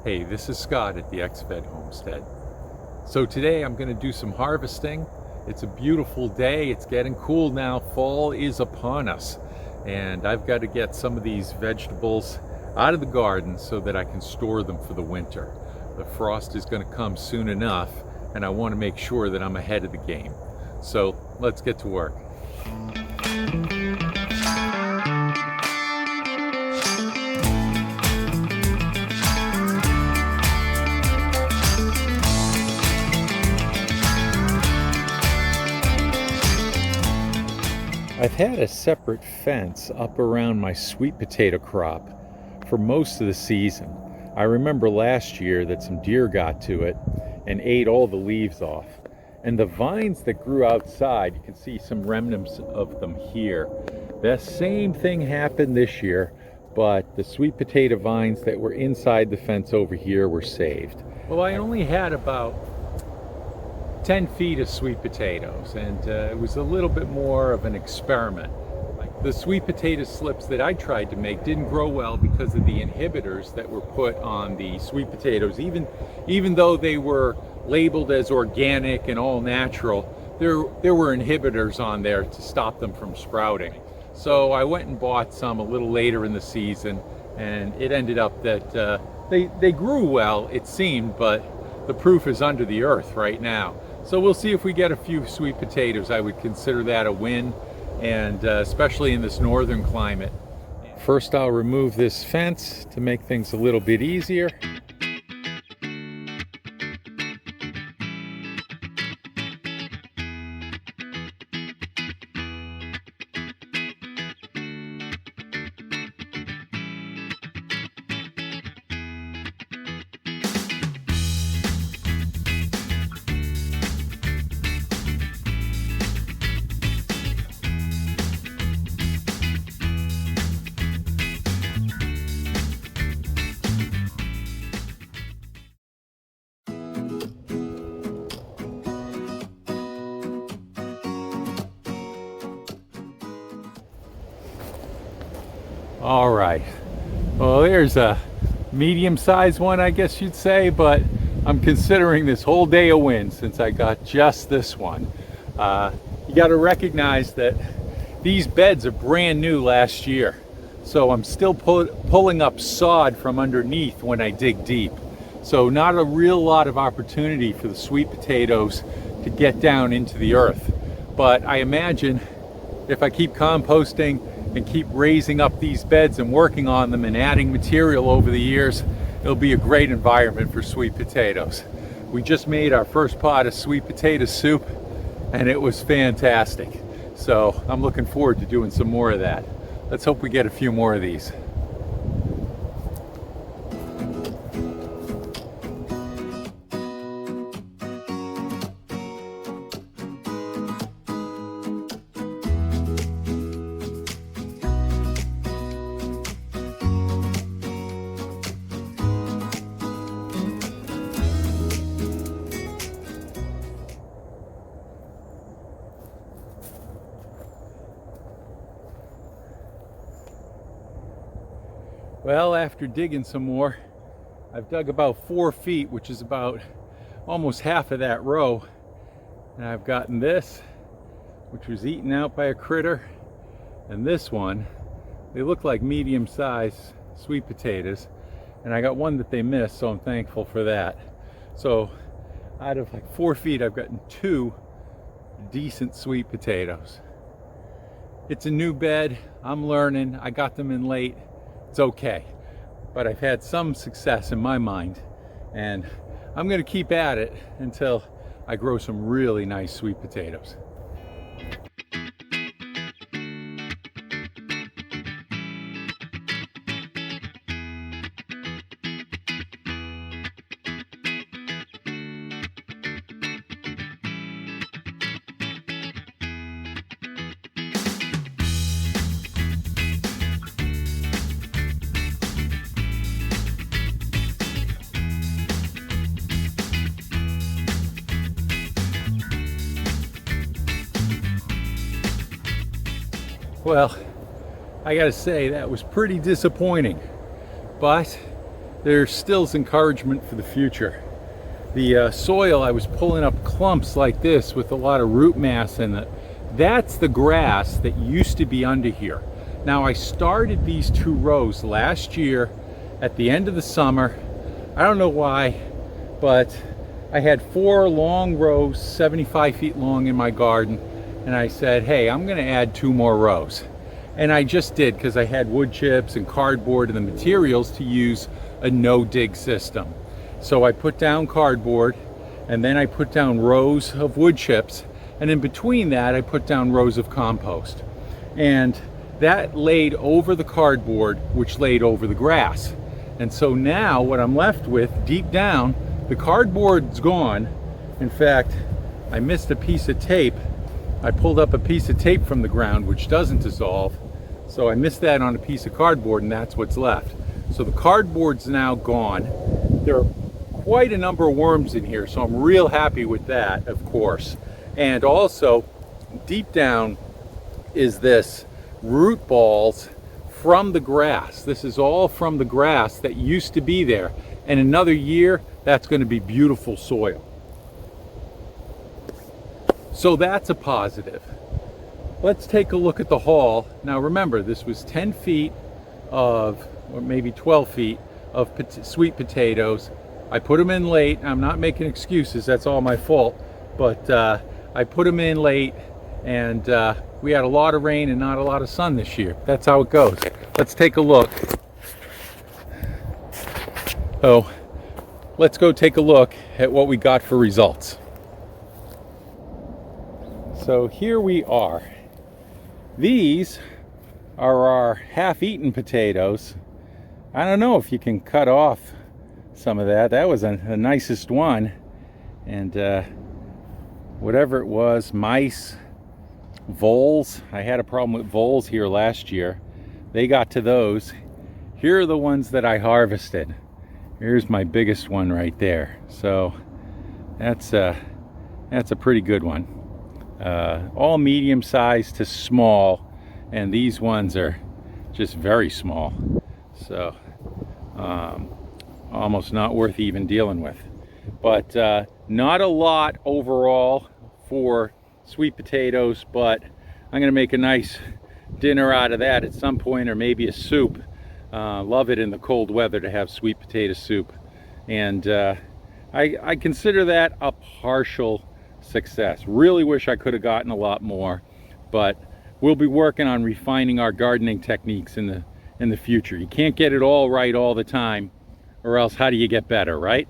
Hey, this is Scott at the XFed Homestead. So today I'm going to do some harvesting. It's a beautiful day. It's getting cool now. Fall is upon us. And I've got to get some of these vegetables out of the garden so that I can store them for the winter. The frost is going to come soon enough, and I want to make sure that I'm ahead of the game. So let's get to work. I've had a separate fence up around my sweet potato crop for most of the season. I remember last year that some deer got to it and ate all the leaves off. And the vines that grew outside, you can see some remnants of them here. The same thing happened this year, but the sweet potato vines that were inside the fence over here were saved. Well, I only had about 10 feet of sweet potatoes, and it was a little bit more of an experiment. Like the sweet potato slips that I tried to make didn't grow well because of the inhibitors that were put on the sweet potatoes. Even though they were labeled as organic and all natural, there were inhibitors on there to stop them from sprouting. So I went and bought some a little later in the season, and it ended up that they grew well, it seemed, but the proof is under the earth right now. So we'll see if we get a few sweet potatoes. I would consider that a win, and especially in this northern climate. First, I'll remove this fence to make things a little bit easier. All right, well, there's a medium-sized one, I guess you'd say, but I'm considering this whole day a win since I got just this one. You got to recognize that these beds are brand new last year, so I'm still pulling up sod from underneath when I dig deep. So not a real lot of opportunity for the sweet potatoes to get down into the earth. But I imagine if I keep composting and keep raising up these beds and working on them and adding material over the years, it'll be a great environment for sweet potatoes. We just made our first pot of sweet potato soup, and it was fantastic. So I'm looking forward to doing some more of that. Let's hope we get a few more of these. Well, after digging some more, I've dug about 4 feet, which is about almost half of that row. And I've gotten this, which was eaten out by a critter, and this one. They look like medium-sized sweet potatoes, and I got one that they missed, so I'm thankful for that. So out of like 4 feet, I've gotten 2 decent sweet potatoes. It's a new bed. I'm learning. I got them in late. It's okay, but I've had some success in my mind, and I'm going to keep at it until I grow some really nice sweet potatoes. Well, I gotta say that was pretty disappointing, but there's still encouragement for the future. The soil, I was pulling up clumps like this with a lot of root mass in it. That's the grass that used to be under here. Now, I started these 2 rows last year at the end of the summer. I don't know why, but I had 4 long rows, 75 feet long in my garden, and I said, hey, I'm gonna add 2 more rows. And I just did, because I had wood chips and cardboard and the materials to use a no-dig system. So I put down cardboard, and then I put down rows of wood chips, and in between that I put down rows of compost. And that laid over the cardboard, which laid over the grass. And so now what I'm left with, deep down, the cardboard's gone. In fact, I missed a piece of tape. I pulled up a piece of tape from the ground, which doesn't dissolve. So I missed that on a piece of cardboard, and that's what's left. So the cardboard's now gone. There are quite a number of worms in here, so I'm real happy with that, of course. And also, deep down is this root balls from the grass. This is all from the grass that used to be there. And another year, that's going to be beautiful soil. So that's a positive. Let's take a look at the haul. Now remember, this was 10 feet of, or maybe 12 feet of sweet potatoes. I put them in late. I'm not making excuses, that's all my fault. But I put them in late, and we had a lot of rain and not a lot of sun this year. That's how it goes. Let's take a look. So let's go take a look at what we got for results. So here we are. These are our half-eaten potatoes. I don't know if you can cut off some of that. That was the nicest one. And whatever it was, mice, voles. I had a problem with voles here last year. They got to those. Here are the ones that I harvested. Here's my biggest one right there. So that's a pretty good one. All medium sized to small, and these ones are just very small. So almost not worth even dealing with. But not a lot overall for sweet potatoes, but I'm gonna make a nice dinner out of that at some point, or maybe a soup. Love it in the cold weather to have sweet potato soup. And I consider that a partial success. Really wish I could have gotten a lot more, but we'll be working on refining our gardening techniques in the future. You can't get it all right all the time, or else how do you get better, right?